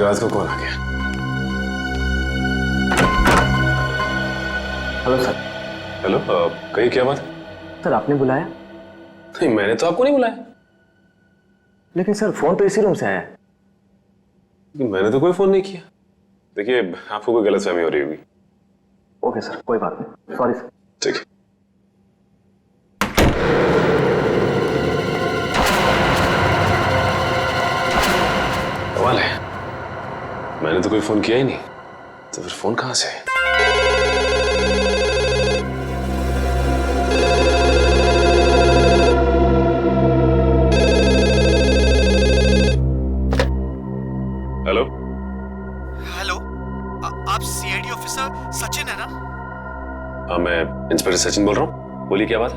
राज को कॉल आ गया। Hello sir. Hello, कहिए क्या बात? सर आपने बुलाया? नहीं, मैंने तो आपको नहीं बुलाया। लेकिन सर फोन तो इसी रूम से आया है। मैंने तो कोई फोन नहीं किया। देखिए, आपको कोई गलतफहमी हो रही होगी। ओके सर, कोई बात नहीं, सॉरी सर। ठीक है। कमाल है, मैंने तो कोई फोन किया ही नहीं, तो फिर फोन कहां से है? हेलो हेलो, आप सीआईडी ऑफिसर सचिन है ना? हाँ, मैं इंस्पेक्टर सचिन बोल रहा हूँ। बोलिए क्या बात?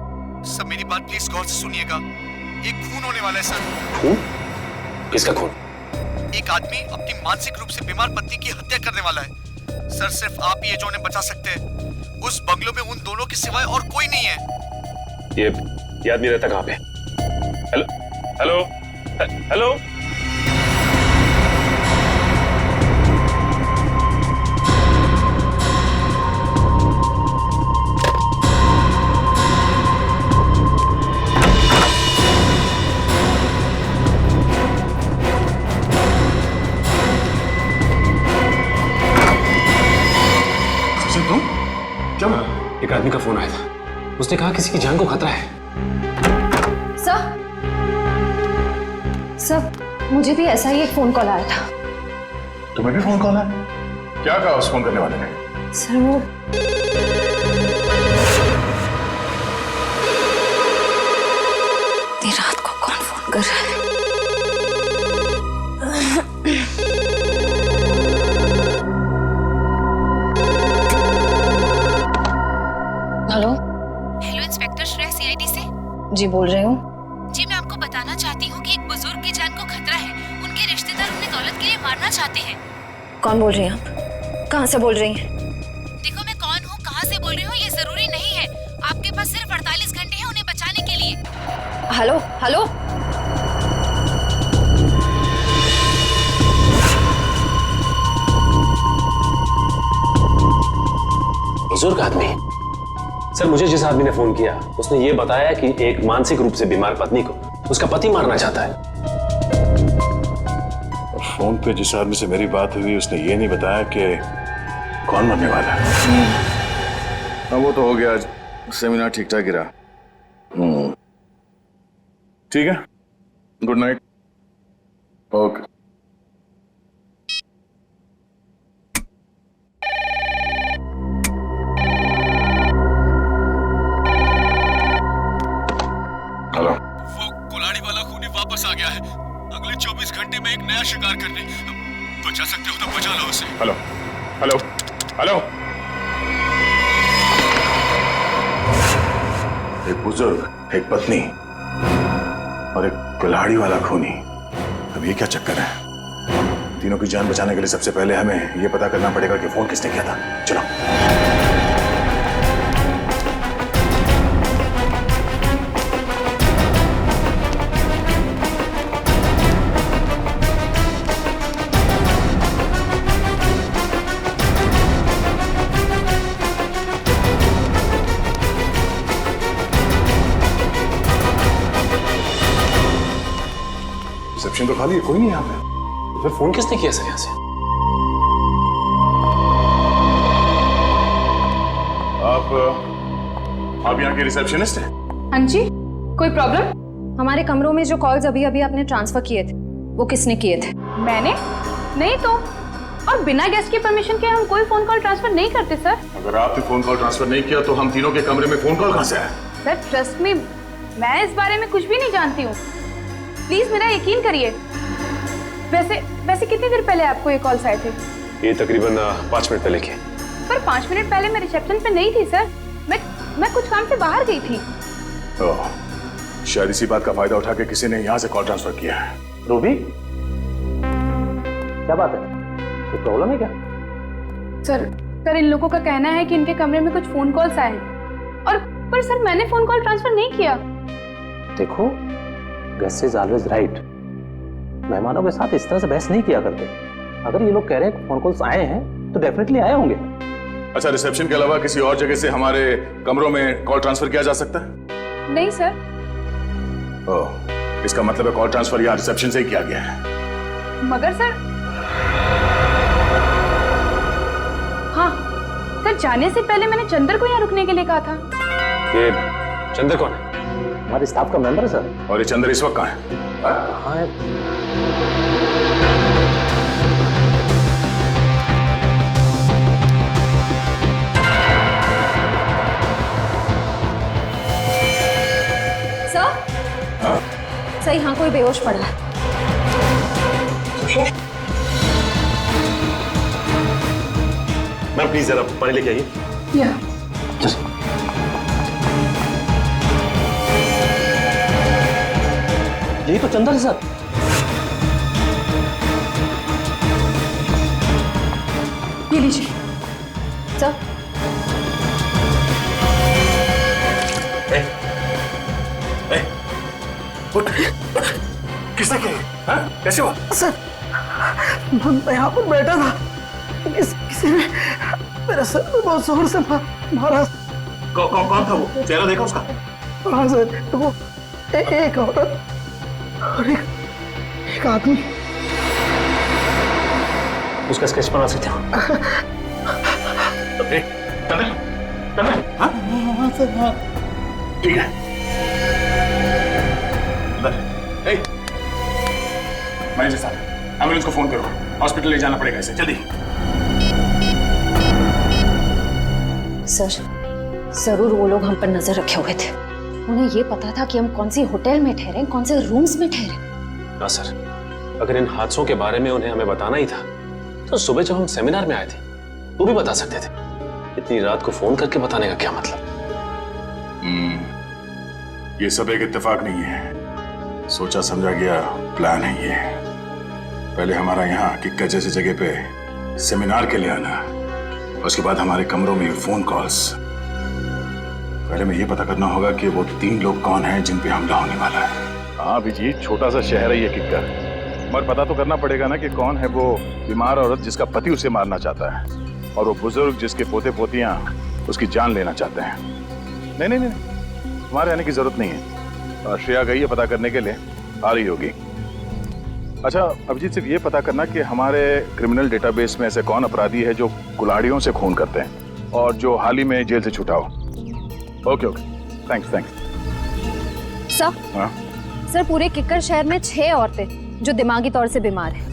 सर मेरी बात प्लीज गौर से सुनिएगा। एक खून होने वाला है सर। खून? किसका खून? एक आदमी अपनी मानसिक रूप से बीमार पत्नी की हत्या करने वाला है सर। सिर्फ आप ही है जो उन्हें बचा सकते हैं। उस बंगलों में उन दोनों के सिवाय और कोई नहीं है। ये आदमी रहता कहाँ पे? Hello hello hello. एक आदमी का फोन आया था, उसने कहा किसी की जान को खतरा है। सर मुझे भी ऐसा ही एक फोन कॉल आया था। तुम्हें भी फोन कॉल आया? क्या कहा उस फोन करने वाले ने? सर वो इतनी रात को कौन फोन कर रहा है? Hello hello, inspector Shreya CID से। जी बोल रही हूँ। जी मैं आपको बताना चाहती हूँ कि एक बुजुर्ग की जान को खतरा है। उनके रिश्तेदार उन्हें दौलत के लिए मारना चाहते हैं। कौन बोल रही हैं आप? कहाँ से बोल रही हैं? देखो, मैं कौन हूँ, कहाँ से बोल रही हूँ, ये जरूरी नहीं है। आपके पास सिर्फ 48 घंटे हैं उन्हें बचाने के लिए। Hello hello. बुजुर्ग आदमी? सर, मुझे जिस आदमी ने फोन किया उसने ये बताया कि एक मानसिक रूप से बीमार पत्नी को उसका पति मारना चाहता है। फोन पे जिस आदमी से मेरी बात हुई उसने ये नहीं बताया कि कौन मरने वाला है। हाँ वो तो हो गया, आज सेमिनार ठीक ठाक गिरा। ठीक है, गुड नाइट। ओके। हेलो, वो कुल्हाड़ी वाला खूनी वापस आ गया है। अगले 24 घंटे में एक नया शिकार करने। बचा सकते हो तो बचा लो उसे। Hello hello hello. एक बुजुर्ग, एक पत्नी और एक कुल्हाड़ी वाला खूनी। अब ये क्या चक्कर है? तीनों की जान बचाने के लिए सबसे पहले हमें ये पता करना पड़ेगा कि फोन किसने किया था। चलो। रिसेप्शन तो खाली है, कोई नहीं यहाँ पे। फिर फोन किसने किया सर यहाँ से? आप यहाँ के रिसेप्शनिस्ट हैं? हाँ जी, कोई प्रॉब्लम? हमारे कमरों में जो कॉल्स अभी अभी आपने ट्रांसफर किए थे वो किसने किए थे? मैंने? नहीं तो। और बिना गेस्ट की परमिशन के हम कोई फोन कॉल ट्रांसफर नहीं करते सर। अगर आपने फोन कॉल ट्रांसफर नहीं किया तो हम तीनों के कमरे में फोन कॉल कहाँ से आया? सर ट्रस्ट मी, मैं इस बारे में कुछ भी नहीं जानती हूँ। प्लीज मेरा यकीन करिए। वैसे कितनी देर पहले आपको ये कॉल्स आए थे? ये तकरीबन 5 मिनट पहले के। पर 5 मिनट पहले मैं रिसेप्शन पे नहीं थी सर। मैं कुछ काम से बाहर गई थी। ओह, शायद इसी बात का फायदा उठा के किसी ने यहाँ से कॉल ट्रांसफर किया है। रूबी, क्या बात है? कोई प्रॉब्लम है क्या? सर इन लोगों का कहना है कि इनके कमरे में कुछ फोन कॉल्स आए हैं। और पर सर मैंने फोन कॉल ट्रांसफर नहीं किया। देखो, गेस्ट इज ऑलवेज राइट। मेहमानों के साथ इस तरह से बहस नहीं किया करते। अगर ये लोग कह रहे हैं फोन कॉल्स आए हैं तो डेफिनेटली आए होंगे। अच्छा, रिसेप्शन के अलावा किसी और जगह से हमारे कमरों में कॉल ट्रांसफर किया जा सकता है? नहीं सर। ओह, इसका मतलब है कॉल ट्रांसफर यहाँ रिसेप्शन से ही किया गया है। मगर सर, हाँ सर, जाने से पहले मैंने चंदर को यहाँ रुकने के लिए कहा था। ये चंदर कौन है? हमारे स्टाफ का मेंबर है सर। और ये चंद्र इस वक्त कहाँ है? कहाँ है? सर, सर यहाँ कोई बेहोश पड़ा है। मैम प्लीज जरा पानी लेके आइए। या यही तो चंदर है सर। ये लीजिए सर, किसने किया? हाँ? कैसे हुआ? सर, मैं यहाँ पर बैठा था, किसी ने मेरे सर में बहुत जोर से मारा। कौन था वो? चेहरा देखा उसका? हाँ सर, वो एक औरत और एक आदमी। उसका स्केच बना सकते हो? हाँ सर, हाँ। ठीक है। मैनेजर साहब, एम्बुलेंस को फोन करो, हॉस्पिटल ले जाना पड़ेगा इसे, जल्दी। सर, जरूर वो लोग हम पर नजर रखे हुए थे। उन्हें ये पता था कि हम कौन सी होटल में ठहरे, कौन से रूम्स में ठहरे। ना सर, अगर इन हादसों के बारे में उन्हें हमें बताना ही था तो सुबह जब हम सेमिनार में आए थे तो भी बता सकते थे। इतनी रात को फोन करके बताने का क्या मतलब? ये सब एक इत्तेफाक नहीं है, सोचा समझा गया प्लान है ये। पहले हमारा यहाँ किक्कर जैसी जगह पे सेमिनार के लिए आना, उसके बाद हमारे कमरों में फोन कॉल्स। पहले में ये पता करना होगा कि वो 3 लोग कौन हैं जिन पे हमला होने वाला है। हाँ अभिजीत, छोटा सा शहर है ये किक्कर, मगर पता तो करना पड़ेगा ना कि कौन है वो बीमार औरत जिसका पति उसे मारना चाहता है, और वो बुजुर्ग जिसके पोते पोतियां उसकी जान लेना चाहते हैं। नहीं नहीं नहीं, तुम्हारे आने की जरूरत नहीं है। और श्रेया गई है पता करने के लिए, आ रही होगी। अच्छा अभिजीत, सिर्फ ये पता करना कि हमारे क्रिमिनल डेटाबेस में ऐसे कौन अपराधी है जो कुल्हाड़ियों से खून करते हैं और जो हाल ही में जेल से छूटा हो। Okay okay, thanks thanks. Sir, हाँ सर, पूरे किक्कर शहर में 6 औरतें जो दिमागी तौर से बीमार हैं।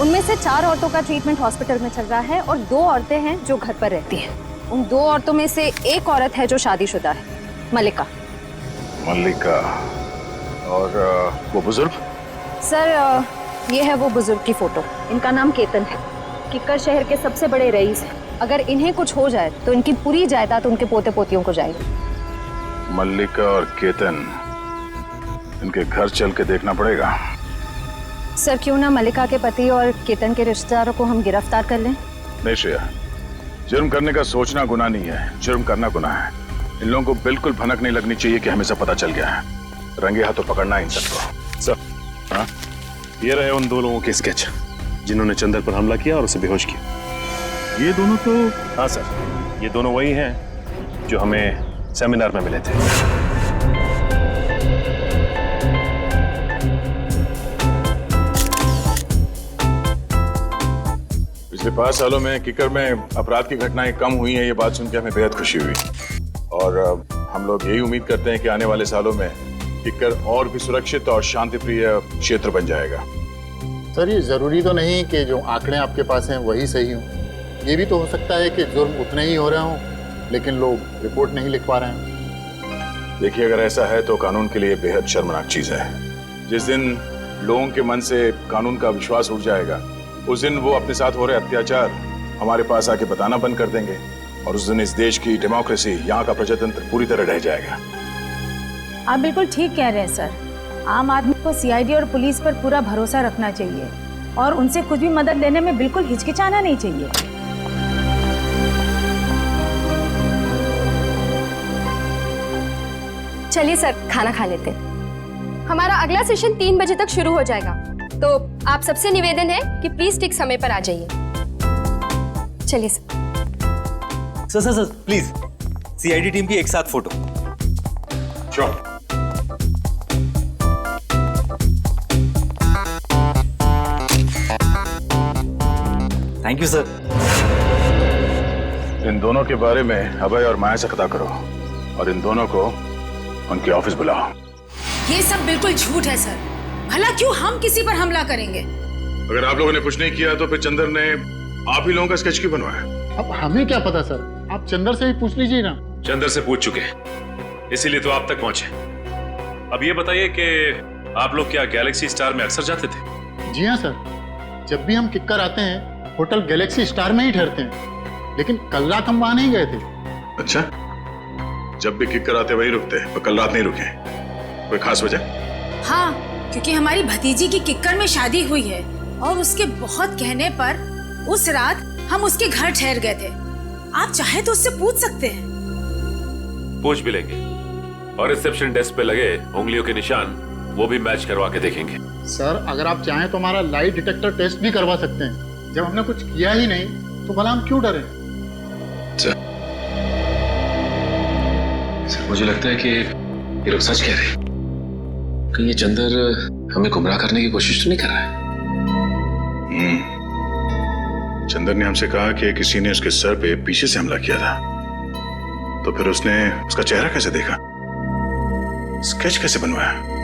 उनमें से 4 औरतों का ट्रीटमेंट हॉस्पिटल में चल रहा है और 2 औरतें हैं जो घर पर रहती हैं। उन 2 औरतों में से एक औरत है जो शादीशुदा है, मल्लिका। मल्लिका। और वो बुजुर्ग? सर, ये है वो बुजुर्ग की फोटो। इनका नाम केतन है, किक्कर शहर के सबसे बड़े रईस हैं। अगर इन्हें कुछ हो जाए तो इनकी पूरी जायदाद उनके पोते पोतियों को जाएगी। मल्लिका और केतन, इनके घर चल के देखना पड़ेगा। सर, क्यों ना मल्लिका के पति और केतन के रिश्तेदारों को हम गिरफ्तार कर लें? नहीं श्रेया, जुर्म करने का सोचना गुनाह नहीं है, जुर्म करना गुनाह है। इन लोगों को बिल्कुल भनक नहीं लगनी चाहिए कि हमें सब पता चल गया है। रंगे हाथों पकड़ना इन सबको। सर, हाँ? ये रहे उन 2 लोगों के स्केच जिन्होंने चंदर पर हमला किया और उसे बेहोश किया। ये दोनों तो? हाँ सर, ये दोनों वही हैं जो हमें सेमिनार में मिले थे। पिछले 5 सालों में किक्कर में अपराध की घटनाएं कम हुई हैं, ये बात सुनकर हमें बेहद खुशी हुई। और हम लोग यही उम्मीद करते हैं कि आने वाले सालों में किक्कर और भी सुरक्षित और शांतिप्रिय क्षेत्र बन जाएगा। सर, ये जरूरी तो नहीं कि जो आंकड़े आपके पास हैं वही सही हों। ये भी तो हो सकता है कि जुर्म उतने ही हो रहे हों लेकिन लोग रिपोर्ट नहीं लिख पा रहे हैं। देखिए, अगर ऐसा है तो कानून के लिए बेहद शर्मनाक चीज है। जिस दिन लोगों के मन से कानून का विश्वास उठ जाएगा, उस दिन वो अपने साथ हो रहे अत्याचार हमारे पास आके बताना बंद कर देंगे, और उस दिन इस देश की डेमोक्रेसी, यहाँ का प्रजातंत्र पूरी तरह रह जाएगा। आप बिल्कुल ठीक कह रहे हैं सर। आम आदमी को सीआईडी और पुलिस पर पूरा भरोसा रखना चाहिए और उनसे कुछ भी मदद लेने में बिल्कुल हिचकिचाना नहीं चाहिए। चलिए सर, खाना खा लेते। हमारा अगला सेशन 3 बजे तक शुरू हो जाएगा। तो आप सबसे निवेदन है कि प्लीज ठीक समय पर आ जाइए। चलिए sir. Sir please CID team की एक साथ फोटो। श्योर। Thank you sir. इन दोनों के बारे में अभय और माया से पता करो और इन दोनों को उनके ऑफिस बुलाओ। ये सब बिल्कुल झूठ है सर। भला क्यों हम किसी पर हमला करेंगे? अगर आप लोगों ने कुछ नहीं किया तो फिर चंदर ने आप ही लोगों का स्केच क्यों बनवाया? अब हमें क्या पता सर, आप चंदर से ही पूछ लीजिए ना। चंदर से पूछ चुके हैं, इसीलिए तो आप तक पहुंचे। अब ये बताइए कि आप लोग क्या गैलेक्सी स्टार में अक्सर जाते थे? जी हाँ सर, जब भी हम किक्कर आते हैं होटल गैलेक्सी स्टार में ही ठहरते हैं, लेकिन कल रात हम वहां नहीं गए थे। अच्छा, जब भी किक कराते वही रुकते, तो कल रात नहीं रुके? कोई खास वजह? हाँ, क्योंकि हमारी भतीजी की किक्कर में शादी हुई है और उसके बहुत कहने पर उस रात हम उसके घर ठहर गए थे। आप चाहे तो उससे पूछ सकते हैं। पूछ भी लेंगे और रिसेप्शन डेस्क पे लगे उंगलियों के निशान वो भी मैच करवा के देखेंगे। सर अगर आप चाहें तो हमारा लाई डिटेक्टर टेस्ट भी करवा सकते हैं। जब हमने कुछ किया ही नहीं तो भला हम क्यों डरे? सर मुझे लगता है कि ये लोग सच कह रहे हैं। कहीं ये चंदर हमें गुमराह करने की कोशिश तो नहीं कर रहा है? चंदर ने हमसे कहा कि किसी ने उसके सर पे पीछे से हमला किया था, तो फिर उसने उसका चेहरा कैसे देखा, स्केच कैसे बनवाया?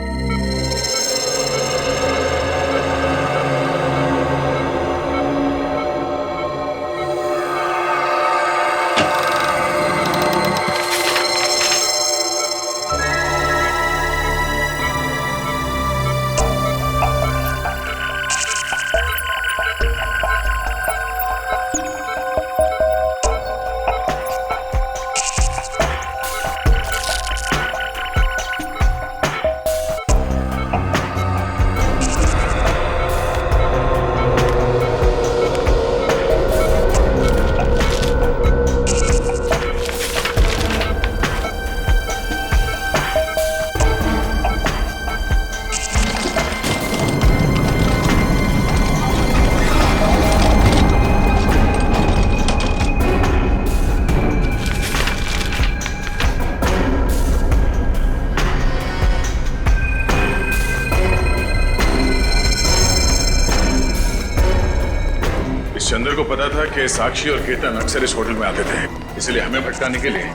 चंदर को पता था कि साक्षी और केतन अक्सर इस होटल में आते थे, इसलिए हमें भटकाने के लिए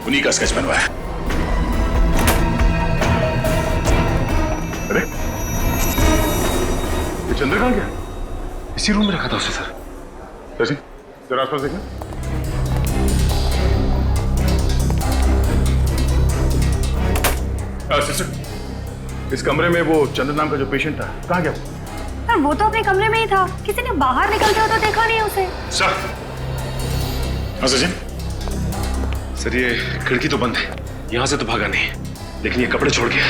उन्हीं का स्केच बनवाया। अरे ये चंदर कहाँ गया? इसी रूम में रखा था उसे सर। जरा आसपास देखना। सिस्टर, इस कमरे में वो चंदर नाम का जो पेशेंट था कहाँ गया? सर वो तो अपने कमरे में ही था, किसी ने बाहर निकलते हो तो देखा नहीं उसे। सर, हाँ सचिन। सर ये खिड़की तो बंद है, यहाँ से तो भागा नहीं, लेकिन ये कपड़े छोड़ गया।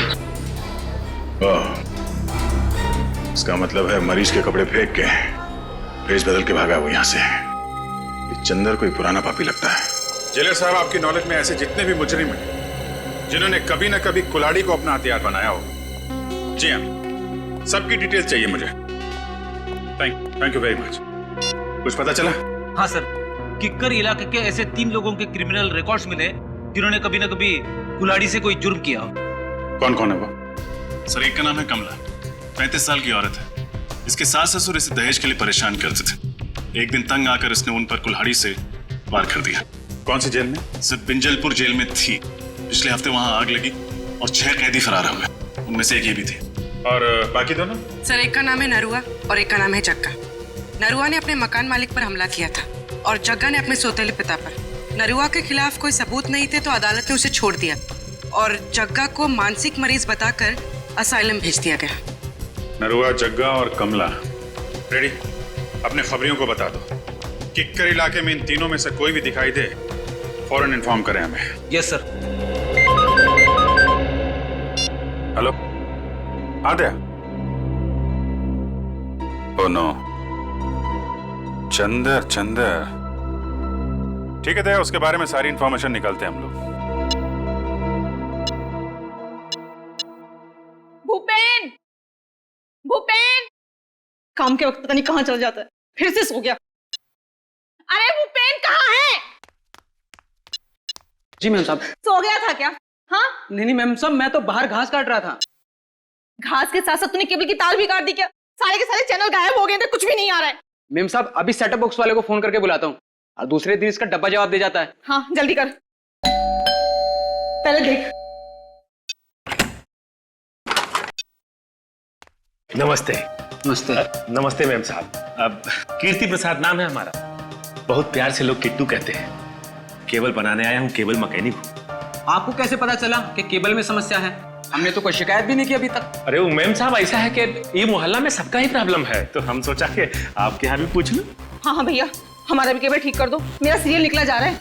इसका मतलब है मरीज के कपड़े फेंक के भेज बदल के भागा वो यहाँ से। ये चंदर कोई पुराना पापी लगता है। जेलर साहब, आपकी नॉलेज में ऐसे जितने भी मुजरिम हैं जिन्होंने कभी न कभी कुल्हाड़ी को अपना हथियार बनाया हो, जी हाँ, सबकी डिटेल्स चाहिए मुझे। Thank you very much. कुछ पता चला? हाँ सर, किक्कर इलाके के ऐसे 3 लोगों के क्रिमिनल रिकॉर्ड्स मिले जिन्होंने कभी न कभी कुल्हाड़ी से कोई जुर्म किया हो। कौन कौन है वो? सर एक का नाम है कमला, 35 साल की औरत है। इसके सास ससुर इसे दहेज के लिए परेशान करते थे। एक दिन तंग आकर इसने उन पर कुल्हाड़ी से वार कर दिया। कौन सी जेल में? सर बिंजलपुर जेल में थी। पिछले हफ्ते वहां आग लगी और 6 कैदी फरार हो गए, उनमें से एक ये भी थे। और बाकी दोनों? सर एक का नाम है नरुआ और एक का नाम है जग्गा। नरुआ ने अपने मकान मालिक पर हमला किया था और जग्गा ने अपने सौतेले पिता पर। नरुआ के खिलाफ कोई सबूत नहीं थे तो अदालत ने उसे छोड़ दिया और जग्गा को मानसिक मरीज बताकर असाइलम भेज दिया गया। नरुआ, जग्गा और कमला रेडी? अपने खबरियों को बता दो, किक्कर इलाके में इन तीनों में से कोई भी दिखाई दे फौरन इन्फॉर्म करें हमें। Yes sir. हेलो, हाँ दया। Oh no, Chandar. ठीक है दया, उसके बारे में सारी इंफॉर्मेशन निकालते हैं हम लोग। भूपेन, भूपेन, काम के वक्त पता नहीं कहाँ चल जाता है, फिर से सो गया। अरे वो पेन कहाँ है? जी मैम साहब। सो गया था क्या? हाँ नहीं मैम साहब, मैं तो बाहर घास काट रहा था। घास के साथ साथ तूने केबल की तार भी काट दी क्या? सारे के सारे चैनल गायब हो गए थे, कुछ भी नहीं आ रहा है। मैम साहब अभी सेटअप बॉक्स वाले को फोन करके बुलाता हूँ और दूसरे दिन इसका डब्बा जवाब दे जाता है। हाँ जल्दी कर, पहले देख। नमस्ते। नमस्ते। नमस्ते मैम साहब। अब कीर्ति प्रसाद नाम है हमारा। बहुत प्यार से लोग किट्टू कहते हैं। केबल बनाने आया हूँ, केबल मैकेनिक हूँ। आपको कैसे पता चला कि केबल में समस्या है? हमने तो कोई शिकायत भी नहीं की अभी तक। अरे वो मैम साहब ऐसा है कि ये मोहल्ला में सबका ही प्रॉब्लम है, तो हम सोचा कि आपके यहाँ भी पूछ लूं। हाँ भैया, हमारा भी केबल ठीक कर दो, मेरा सीरियल निकला जा रहा है।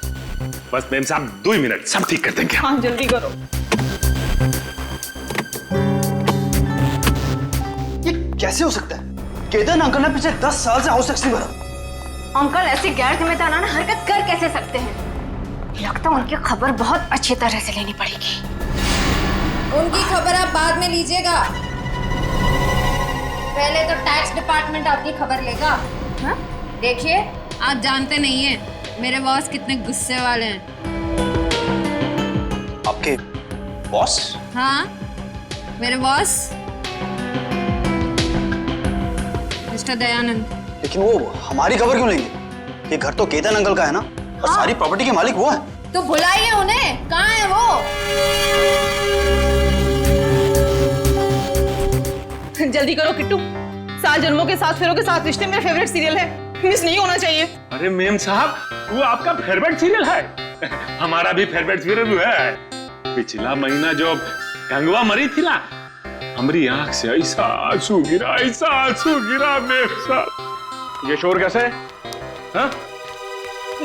बस मैम साहब 2 मिनट, सब ठीक कर देंगे। हाँ जल्दी करो। ये कैसे हो सकता है? केतन अंकल ने पिछले 10 साल से हाउस टैक्स नहीं भरा। अंकल ऐसी गैर जिम्मेदाराना हरकत कर कैसे सकते हैं? लगता है उनकी खबर बहुत अच्छी तरह से लेनी पड़ेगी। उनकी खबर आप बाद में लीजिएगा, पहले तो टैक्स डिपार्टमेंट आपकी खबर लेगा। हाँ? देखिए आप जानते नहीं हैं मेरे बॉस कितने गुस्से वाले हैं। आपके बॉस? हाँ मेरे बॉस मिस्टर दयानंद। लेकिन वो हमारी खबर क्यों लेंगे? ये घर तो केतन अंकल का है ना, और सारी प्रॉपर्टी के मालिक वो है। तो बुलाइए उन्हें, कहाँ है वो? जल्दी करो किट्टू, 7 जन्मों के 7 फेरों के 7 रिश्ते मेरा फेवरेट सीरियल है, मिस नहीं होना चाहिए। अरे मैम साहब वो आपका फेवरेट सीरियल है। हमारा भी फेवरेट सीरियल है। पिछला महीना जो गंगवा मरी थी ना, हमारी आंख से ऐसा आंसू गिरा मैम साहब। ये शोर कैसे है? हाँ?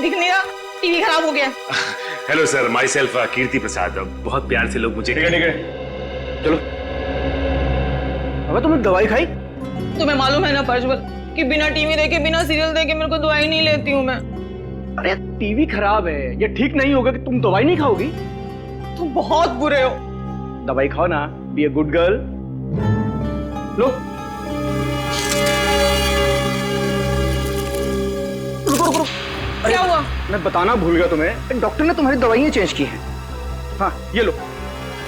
दिख नहीं रहा, टीवी खराब हो गया। हेलो सर, माई सेल्फ कीर्ति प्रसाद। बहुत प्यार से लोग मुझे। ठीक है चलो। अबे तुमने दवाई खाई? तुम्हें मालूम है ना प्रज्वल कि बिना टीवी देखे, बिना सीरियल देखे मेरे को दवाई नहीं लेती हूँ मैं। अरे टीवी खराब है, ये ठीक नहीं होगा कि तुम दवाई नहीं खाओगी। तुम बहुत बुरे हो। दवाई खाओ ना, बी ए गुड गर्ल। लो रुको। क्या हुआ? मैं बताना भूल गया तुम्हें, डॉक्टर ने तुम्हारी दवाइयाँ चेंज की हैं। हाँ ये लो।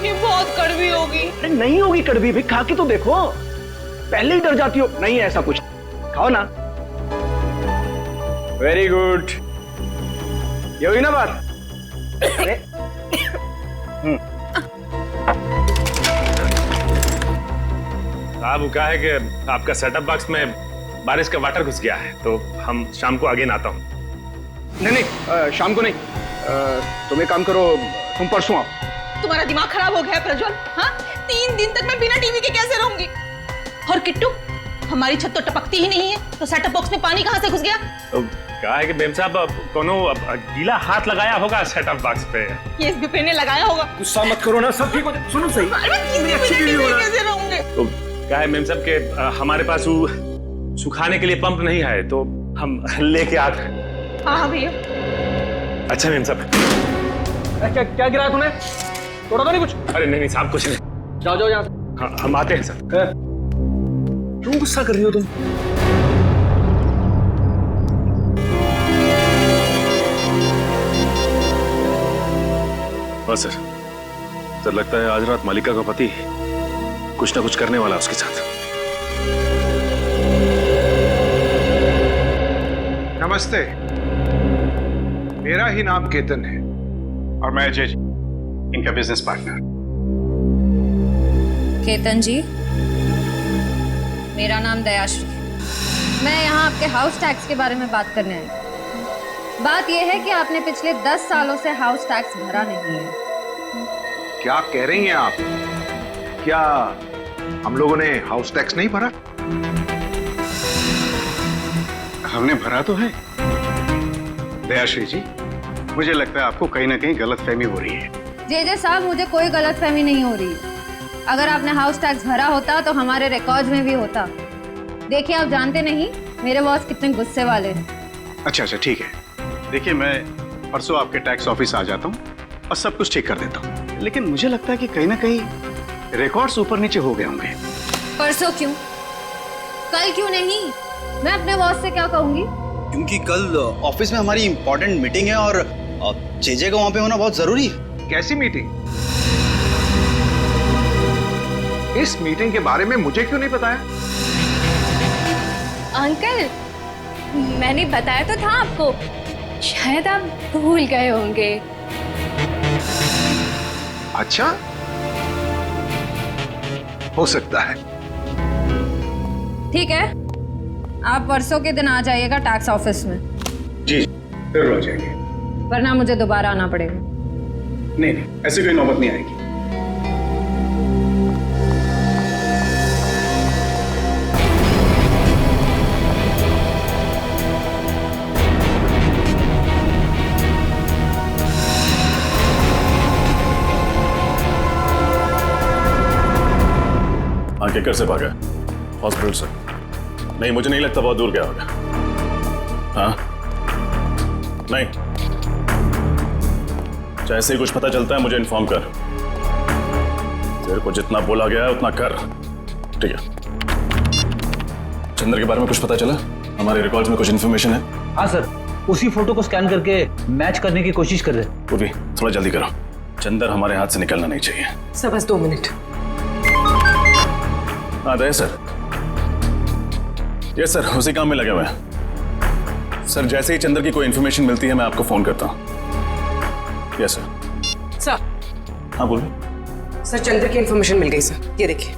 ये बहुत कड़वी होगी। अरे नहीं होगी कड़वी भी, खा के तो देखो। पहले ही डर जाती हो। नहीं है ऐसा कुछ, खाओ ना। वेरी गुड, ये हुई ना बात। अरे साहब क्या है कि आपका सेटअप बॉक्स में बारिश का वाटर घुस गया है, तो हम शाम को आगे आता हूँ। नहीं शाम को नहीं, तुम एक काम करो, तुम परसों आओ। तुम्हारा दिमाग खराब हो गया है प्रज्वल। हाँ 3 दिन तक मैं बिना टीवी के कैसे रहूंगी? और किट्टू, हमारी छत तो टपकती ही नहीं है, तो सेटअप बॉक्स में पानी कहाँ से घुस गया? तो क्या है कि मैम साहब कोनो गीला हाथ लगाया होगा सेटअप बॉक्स पे। ये इस विपिन ने लगाया होगा। गुस्सा मत करो ना, सब ठीक हो जाए। सुनो सही, कैसे रहूंगे? तो क्या है मैम साहब के हमारे पास वो सुखाने के लिए पंप नहीं है, तो हम लेके आते हैं। हाँ भैया। अच्छा मैम साहब। क्या गिराया तूने? तोड़ा तो नहीं कुछ? अरे नहीं साहब कुछ नहीं। जाओ यहाँ से। हाँ हम आते हैं सर। क्यों गुस्सा कर रही हो तुम? हाँ सर लगता है आज रात मालिका का पति कुछ ना कुछ करने वाला उसके साथ। नमस्ते, मेरा ही नाम केतन है और मैं अजय, इनका बिजनेस पार्टनर। केतन जी, मेरा नाम दयाश्री। मैं यहाँ आपके हाउस टैक्स के बारे में बात करने आई। बात यह है कि आपने पिछले 10 सालों से हाउस टैक्स भरा नहीं है। क्या कह रही हैं आप? क्या हम लोगों ने हाउस टैक्स नहीं भरा? हमने भरा तो है। दयाश्री जी, मुझे लगता है आपको कहीं ना कहीं गलतफहमी हो रही है। जे साहब, मुझे कोई गलतफहमी नहीं हो रही। अगर आपने हाउस टैक्स भरा होता तो हमारे रिकॉर्ड्स में भी होता। देखिए, आप जानते नहीं मेरे बॉस कितने गुस्से वाले हैं। अच्छा ठीक है। देखिए, मैं परसों आपके टैक्स ऑफिस आ जाता हूँ और सब कुछ ठीक कर देता हूँ, लेकिन मुझे लगता है कि कहीं ना कहीं रिकॉर्ड्स ऊपर नीचे हो गए होंगे। परसों क्यों? कल क्यों नहीं? मैं अपने बॉस से क्या कहूंगी? क्योंकि कल ऑफिस में हमारी इंपॉर्टेंट मीटिंग है और जेजे का वहां पे होना बहुत जरूरी है। कैसी मीटिंग? इस मीटिंग के बारे में मुझे क्यों नहीं बताया? अंकल, मैंने बताया तो था आपको, शायद आप भूल गए होंगे। अच्छा, हो सकता है। ठीक है, आप परसों के दिन आ जाइएगा टैक्स ऑफिस में। जी जरूर आ जाएंगे। वरना मुझे दोबारा आना पड़ेगा। नहीं नहीं, ऐसी कोई नौबत नहीं आएगी। किकर से भागा हॉस्पिटल से? नहीं, मुझे नहीं लगता बहुत दूर गया होगा। हाँ नहीं, जैसे ही कुछ पता चलता है मुझे इन्फॉर्म कर। तेरे को जितना बोला गया है उतना कर, ठीक है? चंद्र के बारे में कुछ पता चला? हमारे रिकॉर्ड्स में कुछ इन्फॉर्मेशन है? हाँ सर, उसी फोटो को स्कैन करके मैच करने की कोशिश कर रहे। वो भी थोड़ा जल्दी करो, चंद्र हमारे हाथ से निकलना नहीं चाहिए। सर बस 2 मिनट। हाँ दया सर। यस सर, उसी काम में लगे हुए हैं सर। जैसे ही चंद्र की कोई इन्फॉर्मेशन मिलती है मैं आपको फोन करता हूँ। Yes sir. सर। हाँ बोलिए। सर चंद्र की इन्फॉर्मेशन मिल गई सर, ये देखिए।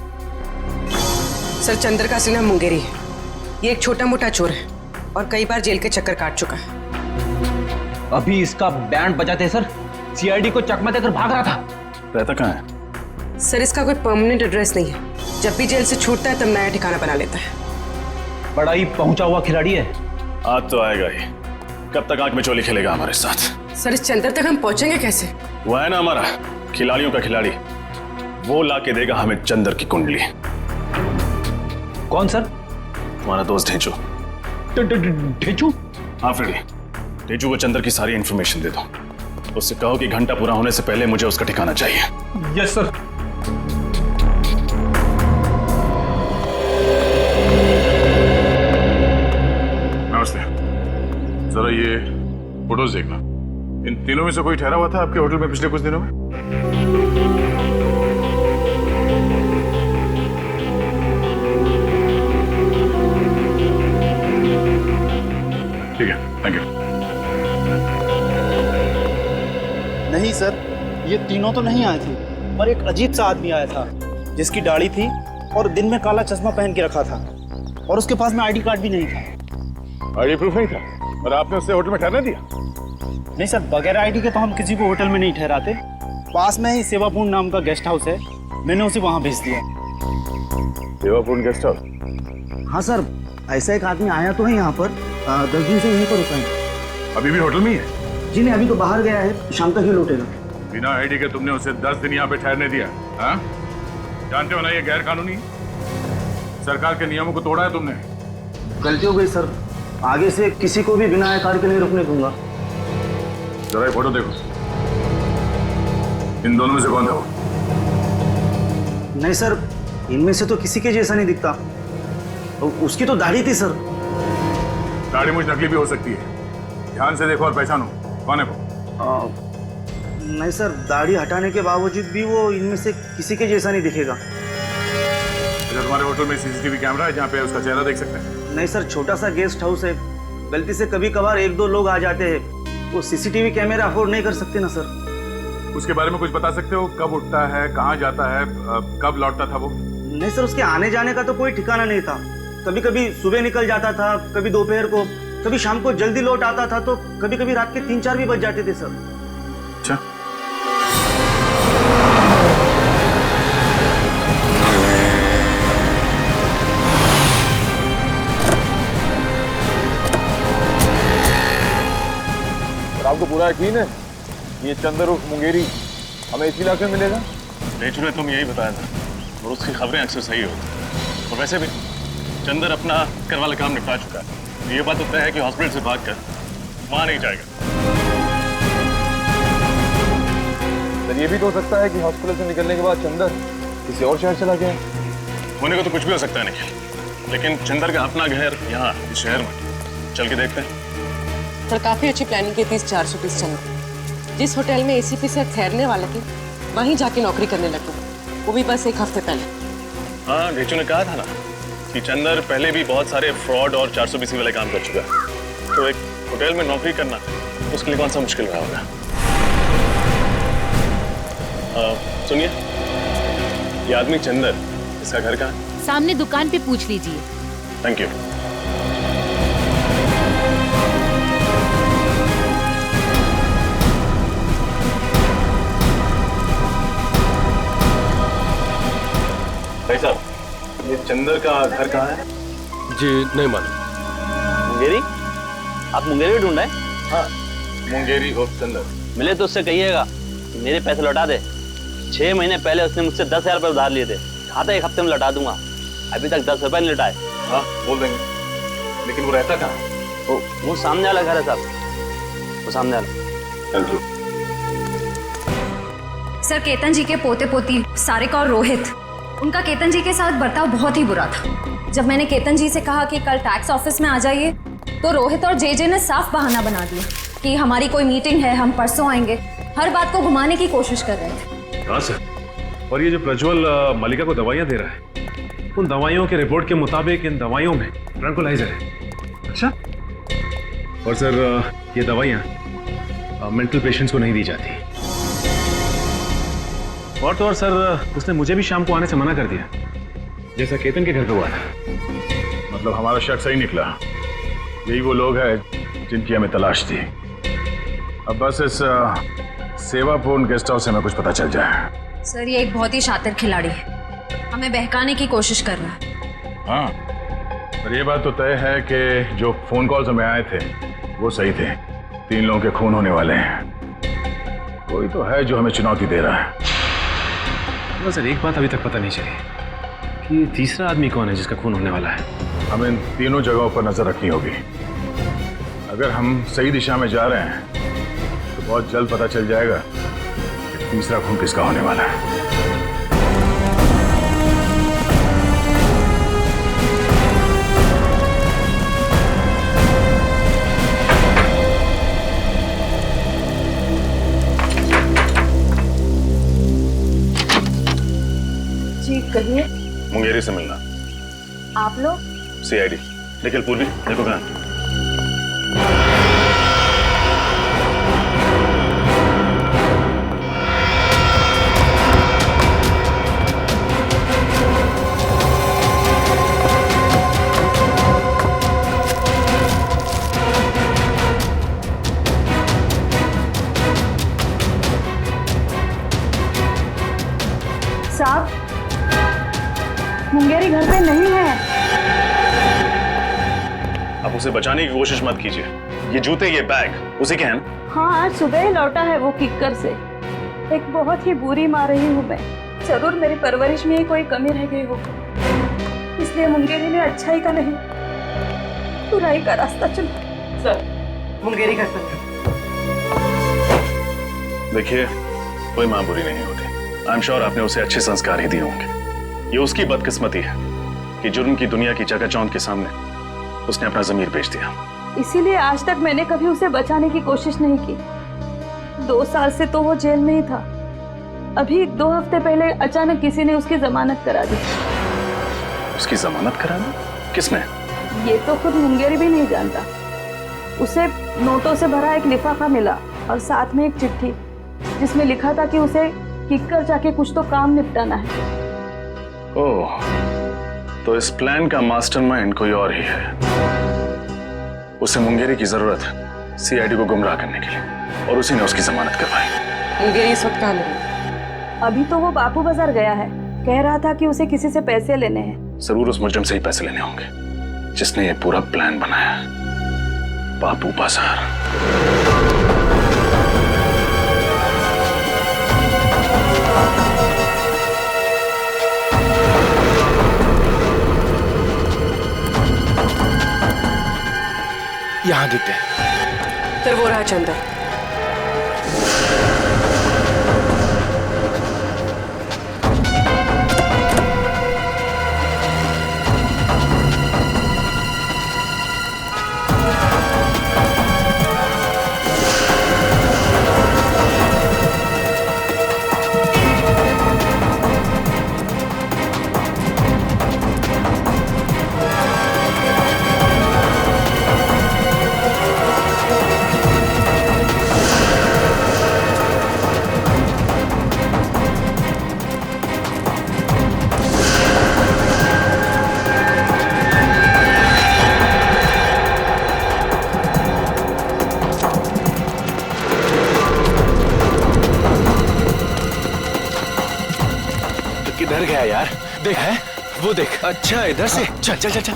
सर चंद्र का असली नाम मुंगेरी है। ये एक छोटा मोटा चोर है और कई बार जेल के चक्कर काट चुका है। अभी इसका बैंड बजाते सर, सीआईडी को चकमा देकर भाग रहा था। रहता कहाँ है? सर इसका कोई परमानेंट एड्रेस नहीं है, जब भी जेल से छूटता है तब नया ठिकाना बना लेता है। बड़ा ही पहुंचा हुआ खिलाड़ी है। आज तो आएगा ही। कब तक आंख में चोली खेलेगा हमारे साथ? सर इस चंद्र तक हम पहुंचेंगे कैसे? वो है ना हमारा खिलाड़ियों का खिलाड़ी, वो लाके देगा हमें चंद्र की कुंडली। कौन सर? तुम्हारा दोस्त ढेंचू। ढेंचू? हाँ फ्रेडी, ढेंचू को चंद्र की सारी इंफॉर्मेशन दे दो। उससे कहो कि घंटा पूरा होने से पहले मुझे उसका ठिकाना चाहिए। Yes sir. जरा ये फोटोज देखना। इन तीनों में से कोई ठहरा हुआ था आपके होटल में पिछले कुछ दिनों में? ठीक है, थैंक यू। नहीं सर, ये तीनों तो नहीं आए थे, पर एक अजीब सा आदमी आया था जिसकी दाढ़ी थी और दिन में काला चश्मा पहन के रखा था और उसके पास में आईडी कार्ड भी नहीं था। आईडी प्रूफ नहीं था और आपने उससे होटल में ठहरने दिया? नहीं सर, बगैर आईडी के तो हम किसी को होटल में नहीं ठहराते। पास में ही सेवापूर्ण नाम का गेस्ट हाउस है, मैंने उसे वहां भेज दिया। सेवापूर्ण गेस्ट हाउस? हाँ सर, ऐसा एक आदमी आया तो है यहाँ पर, 10 दिन से यहीं पर रुका है। अभी भी होटल में ही है? जी नहीं, अभी तो बाहर गया है, शाम तक ही लौटेगा। बिना आईडी के तुमने उसे 10 दिन यहाँ पे ठहरने दिया? हाँ? जानते हो ना ये गैर कानूनी है? सरकार के नियमों को तोड़ा है तुमने। गलती हो गई सर, आगे से किसी को भी बिना आईडी के नहीं रुकने दूंगा। जरा ये फोटो देखो, इन दोनों में से कौन था वो? नहीं सर, इनमें से तो किसी के जैसा नहीं दिखता। उसकी तो दाढ़ी थी सर। दाढ़ी मुझ नकली भी हो सकती है, ध्यान से देखो और पहचानो कौन है वो। नहीं सर, दाढ़ी हटाने के बावजूद भी वो इनमें से किसी के जैसा नहीं दिखेगा। अच्छा, तुम्हारे होटल में सीसीटीवी कैमरा है जहाँ पे उसका चेहरा देख सकते हैं? नहीं सर, छोटा सा गेस्ट हाउस है, गलती से कभी कभार 1-2 लोग आ जाते हैं, वो सीसीटीवी कैमरा अफोर्ड नहीं कर सकते ना सर। उसके बारे में कुछ बता सकते हो? कब उठता है, कहाँ जाता है, कब लौटता था वो? नहीं सर, उसके आने जाने का तो कोई ठिकाना नहीं था। कभी कभी सुबह निकल जाता था, कभी दोपहर को, कभी शाम को जल्दी लौट आता था, तो कभी कभी रात के 3-4 भी बज जाते थे सर। अच्छा, आपको पूरा यकीन है ये चंद्र उर्फ मुंगेरी हमें इसी इलाके में मिलेगा? ढेंचू ने तुम यही बताया था और उसकी खबरें अक्सर सही होती। और वैसे भी चंद्र अपना कर वाला काम निपटा चुका है। ये बात तो तय है कि हॉस्पिटल से भागकर वहां नहीं जाएगा। सर ये भी तो हो सकता है कि हॉस्पिटल से निकलने के बाद चंद्र किसी और शहर चला गया। होने को तो कुछ भी हो सकता है निखिल, लेकिन चंदर का अपना घर यहाँ इस शहर में, चल के देखते हैं। सर काफी अच्छी प्लानिंग की थी इस 400 पीस चंदर। जिस होटल में एसीपी सर ठहरने वाले थे वहीं जाके नौकरी करने लगे, वो भी बस एक हफ्ते पहले। हाँ, घेचू ने कहा था ना कि चंदर पहले भी बहुत सारे फ्रॉड और 400 बीसी वाले काम कर चुका है, तो एक होटल में नौकरी करना उसके लिए कौन सा मुश्किल रहा होगा। सुनिए, ये आदमी चंदर, इसका घर कहाँ है? सामने दुकान पे पूछ लीजिए। Thank you. भाई साहब, ये चंदर का घर कहाँ है? जी नहीं मालूम। मुंगेरी? आप मुंगेरी ढूंढ रहे हैं? हाँ, मुंगेरी ऑफ चंदर। मिले तो उससे कहिएगा कि मेरे पैसे लौटा दे। 6 महीने पहले उसने मुझसे 10,000 रुपये उधार लिए थे, कहा था 1 हफ्ते में लौटा दूंगा, अभी तक 10 रुपये नहीं लौटाए। हाँ बोल देंगे, लेकिन वो रहता कहाँ? वो सामने वाला घर है साहब, वो सामने वाला। Thank you. सर, केतन जी के पोते पोती सारिका और रोहित, उनका केतन जी के साथ बर्ताव बहुत ही बुरा था। जब मैंने केतन जी से कहा कि कल टैक्स ऑफिस में आ जाइए, तो रोहित और जेजे ने साफ बहाना बना दिया कि हमारी कोई मीटिंग है, हम परसों आएंगे। हर बात को घुमाने की कोशिश कर रहे थे। हाँ सर, और ये जो प्रज्वल मलिका को दवाइयाँ दे रहा है, उन दवाइयों के रिपोर्ट के मुताबिक इन दवाइयों में ट्रैंकुलाइजर है। अच्छा, और सर ये दवाइयाँ मेंटल पेशेंट्स को नहीं दी जाती। और तो और सर, उसने मुझे भी शाम को आने से मना कर दिया, जैसा केतन के घर पे हुआ था। मतलब हमारा शक सही निकला, यही वो लोग हैं जिनकी हमें तलाश थी। अब बस इस सेवापूर्ण गेस्ट हाउस से हमें कुछ पता चल जाए। सर, ये एक बहुत ही शातिर खिलाड़ी है, हमें बहकाने की कोशिश कर रहा है। हाँ, पर ये बात तो तय है कि जो फोन कॉल्स हमें आए थे वो सही थे। 3 लोगों के खून होने वाले हैं। कोई तो है जो हमें चुनौती दे रहा है। सर, एक बात अभी तक पता नहीं चली कि तीसरा आदमी कौन है जिसका खून होने वाला है। हमें इन तीनों जगहों पर नजर रखनी होगी। अगर हम सही दिशा में जा रहे हैं तो बहुत जल्द पता चल जाएगा कि तीसरा खून किसका होने वाला है। जी कहिए। मुंगेरी से मिलना। आप लोग? सीआईडी। निखिल पूर्वी, देखो कहाँ। साहब, मुंगेरी घर पे नहीं है। आप उसे बचाने की कोशिश मत कीजिए। ये जूते, ये बैग उसी के हैं ना? हाँ, आज सुबह ही लौटा है वो किक्कर से। एक बहुत ही बुरी माँ रही हूँ मैं। जरूर मेरी परवरिश में ही कोई कमी रह गई हो, इसलिए मुंगेरी ने अच्छाई का नहीं बुराई का रास्ता चुना। सर, मुंगेरी घर पर। देखिए, कोई माँ बुरी नहीं होती। आई एम श्योर आपने उसे अच्छे संस्कार ही दिए होंगे। ये उसकी बदकिस्मती है कि जुर्म की दुनिया की चकाचौंध के सामने उसने अपना ज़मीर बेच दिया। इसीलिए आज तक मैंने कभी उसे बचाने की कोशिश नहीं की। 2 साल से तो वो जेल में ही था। अभी 2 हफ्ते पहले अचानक किसी ने उसकी जमानत करा दी। उसकी जमानत करा दी? किसने? ये तो खुद मुंगेरी भी नहीं जानता। उसे नोटों से भरा एक लिफाफा मिला और साथ में एक चिट्ठी जिसमें लिखा था कि उसे किक्कर जाके कुछ तो काम निपटाना है। ओह, तो इस प्लान का मास्टरमाइंड कोई और ही है। उसे मुंगेरी की जरूरत है सीआईडी को गुमराह करने के लिए, और उसी ने उसकी जमानत करवाई। मुंगेरी इस वक्त कहाँ है? अभी तो वो बापू बाजार गया है। कह रहा था कि उसे किसी से पैसे लेने हैं। जरूर उस मुजरिम से ही पैसे लेने होंगे जिसने ये पूरा प्लान बनाया। बापू बाजार। यहाँ दिखते हैं। फिर वो रहा चंदर। क्या है यार? देख है वो देख। अच्छा इधर से चल चल चल चल।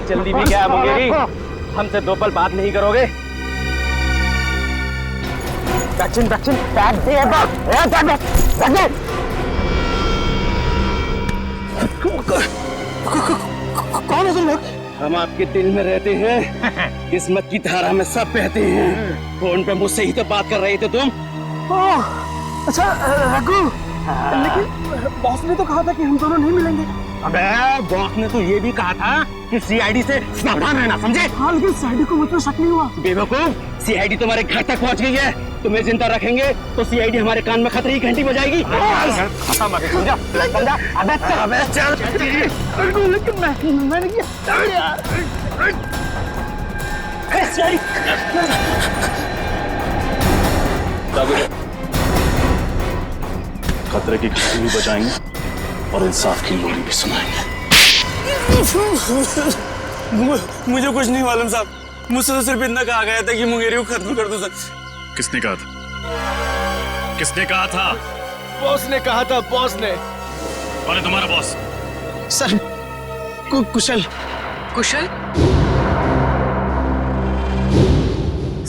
जल्दी भी क्या मुंगेरी, हमसे 2 पल बात नहीं करोगे? कौन है तुम लोग? हम आपके दिल में रहते हैं, किस्मत की धारा में सब बहते हैं। फोन पे मुझसे ही तो बात कर रहे थे तुम। अच्छा रघु, लेकिन बॉस ने तो कहा था कि हम दोनों नहीं मिलेंगे। अबे बॉस ने तो ये भी कहा था कि सीआईडी से सावधान रहना, समझे? हाँ लेकिन सीआईडी को मुझ पर शक नहीं हुआ। बेवकूफ, सीआईडी तुम्हारे घर तक पहुंच गई है। तुम्हें जिंदा रखेंगे तो सीआईडी हमारे कान में खतरे की घंटी बजाएगी। समझा? समझा? अबे चल। लेकिन मैंने किया। खतरे की घंटी भी बजाएंगे और इंसाफ की लोरी भी सुनाएंगे। मुझे कुछ नहीं मालूम साहब, मुझसे तो सिर्फ इतना कहा गया था कि मुंगेरी को खत्म कर दो सर। किसने कहा था? किसने कहा था? बॉस ने कहा था, बॉस ने। कौन है तुम्हारा बॉस? सर कुशल। कुशल?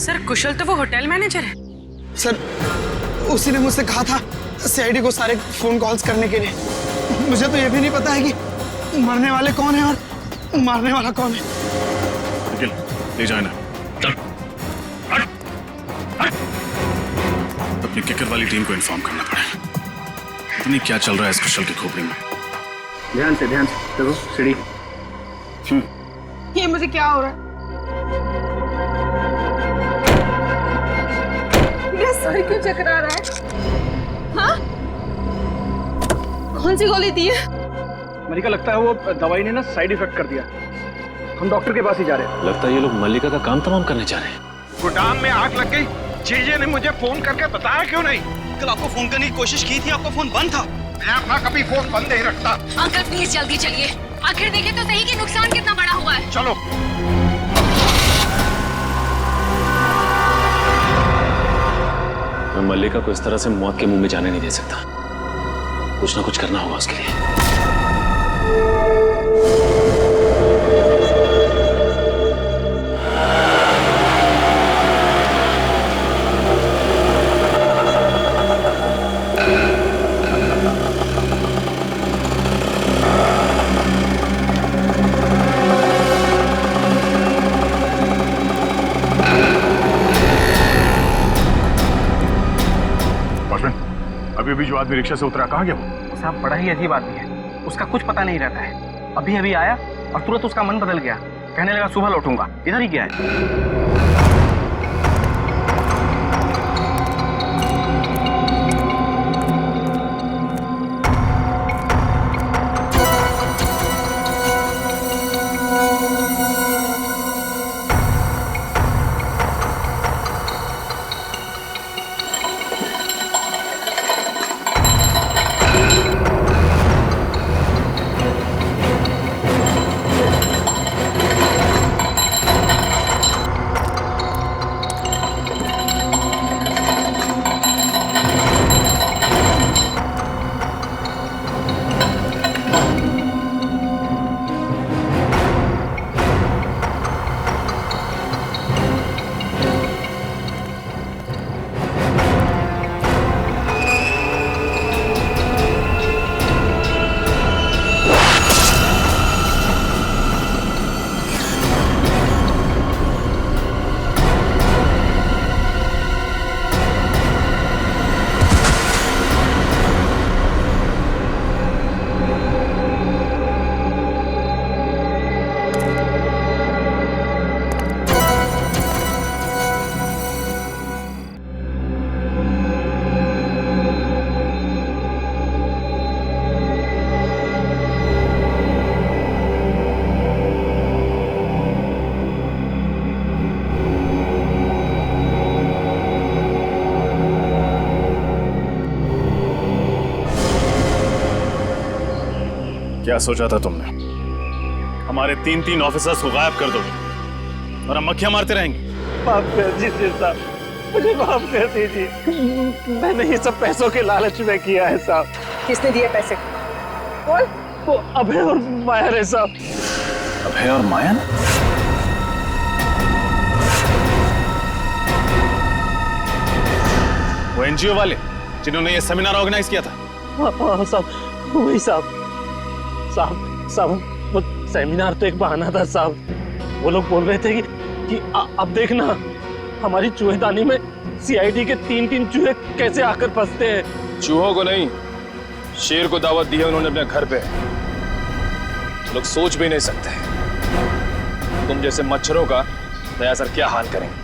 सर कुशल तो वो होटल मैनेजर है। सर उसी ने मुझसे कहा था सीआईडी को सारे फोन कॉल्स करने के लिए। मुझे तो ये भी नहीं पता है कि मरने वाले कौन है और मारने वाला कौन है। निखिल ले जाए ना, चल हट हट। अपनी किकर वाली टीम को इन्फॉर्म करना पड़ेगा। पता नहीं क्या चल रहा है इस कुशल की खोपड़ी में। ध्यान से देखो सीढ़ी। ये मुझे क्या हो रहा है? मेरा सर क्यों चकरा रहा है? हाँ? कौन सी गोली दी है? मलिका, लगता है वो दवाई ने ना साइड इफेक्ट कर दिया। हम डॉक्टर के पास ही जा रहे हैं। लगता है ये लोग मल्लिका का काम तमाम करने जा रहे हैं। गोदाम में आग लग गई, जीजे ने मुझे फोन करके बताया क्यों नहीं? कल आपको फोन करने की कोशिश की थी, आपका फोन बंद था। मैं अपना कभी फोन बंद नहीं रखता। अंकल प्लीज जल्दी चलिए, आखिर देखें तो सही कि नुकसान कितना बड़ा हुआ है। चलो। मैं मल्लिका को इस तरह से मौत के मुंह में जाने नहीं दे सकता। कुछ ना कुछ करना होगा उसके लिए। अभी अभी जो आदमी रिक्शा से उतरा, कहाँ गया वो? साहब बड़ा ही अजीब आदमी है, उसका कुछ पता नहीं रहता है। अभी अभी आया और तुरंत उसका मन बदल गया, कहने लगा सुबह लौटूंगा। इधर ही गया है। क्या सोचा था तुमने? हमारे 3 ऑफिसर्स को गायब कर दो और हम मक्खियां मारते रहेंगे? माफ कर दीजिए साहब, मुझे माफ कर दीजिए। मैंने ये सब पैसों के लालच में किया है साहब। किसने दिए पैसे? वो अभय और माया है साहब। अभय और माया? वो एनजीओ वाले जिन्होंने ये सेमिनार ऑर्गेनाइज किया था? हाँ साहब, वही साहब। साहब वो सेमिनार तो एक बहाना था साहब। वो लोग बोल रहे थे कि अब देखना हमारी चूहेदानी में सीआईडी के 3 चूहे कैसे आकर फंसते हैं। चूहों को नहीं, शेर को दावत दी है उन्होंने अपने घर पे। लोग सोच भी नहीं सकते तुम जैसे मच्छरों का दया सर क्या हाल करेंगे।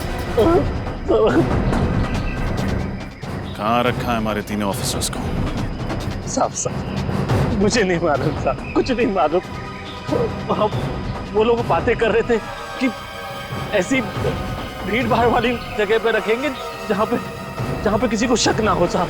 कहाँ रखा है हमारे 3 ऑफिसर्स को? साहब मुझे नहीं मालूम साहब, कुछ नहीं मालूम। वो लोग बातें कर रहे थे कि ऐसी भीड़ भाड़ वाली जगह पे रखेंगे जहाँ पे किसी को शक ना हो साहब।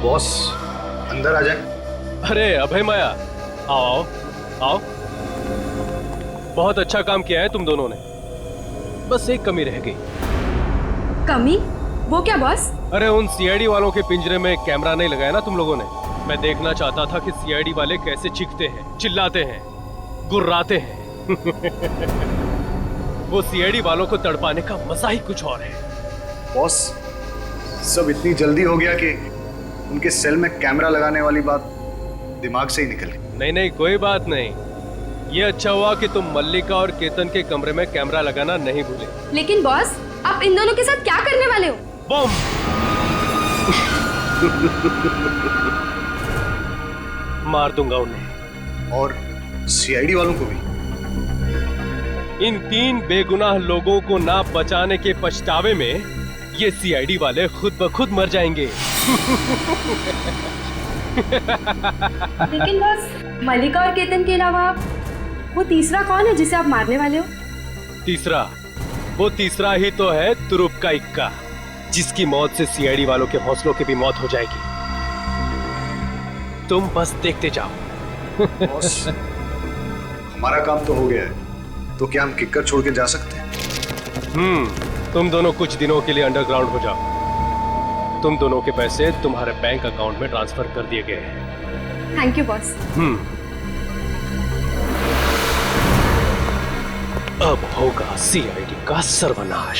बॉस अंदर आ जाए। अरे अभय माया, आओ आओ आओ। बहुत अच्छा काम किया है तुम दोनों ने, बस एक कमी रह गई। कमी? वो क्या बॉस? अरे उन सीआईडी वालों के पिंजरे में कैमरा नहीं लगाया ना तुम लोगों ने। मैं देखना चाहता था कि सीआईडी वाले कैसे चीखते हैं, चिल्लाते हैं, गुर्राते हैं। वो सीआईडी वालों को तड़पाने का मजा ही कुछ और है। बॉस सब इतनी जल्दी हो गया कि उनके सेल में कैमरा लगाने वाली बात दिमाग से ही निकल गई। नहीं नहीं कोई बात नहीं, ये अच्छा हुआ कि तुम मल्लिका और केतन के कमरे में कैमरा लगाना नहीं भूले। लेकिन बॉस आप इन दोनों के साथ क्या करने वाले हो? बम। मार दूंगा उन्हें। और सीआईडी वालों को भी। इन 3 बेगुनाह लोगों को ना बचाने के पछतावे में ये सीआईडी वाले खुद ब खुद मर जाएंगे। लेकिन बॉस मल्लिका और केतन के अलावा वो तीसरा कौन है जिसे आप मारने वाले हो? वो तीसरा ही तो है तुरुप का इक्का, जिसकी मौत से सीआईडी वालों के हौसलों की भी मौत हो जाएगी। तुम बस देखते जाओ। बॉस हमारा काम तो हो गया है, तो क्या हम किक्कर छोड़ के जा सकते हैं? तुम दोनों कुछ दिनों के लिए अंडरग्राउंड हो जाओ। तुम दोनों के पैसे तुम्हारे बैंक अकाउंट में ट्रांसफर कर दिए गए हैं। Thank you boss. अब होगा सीआईडी का सर्वनाश।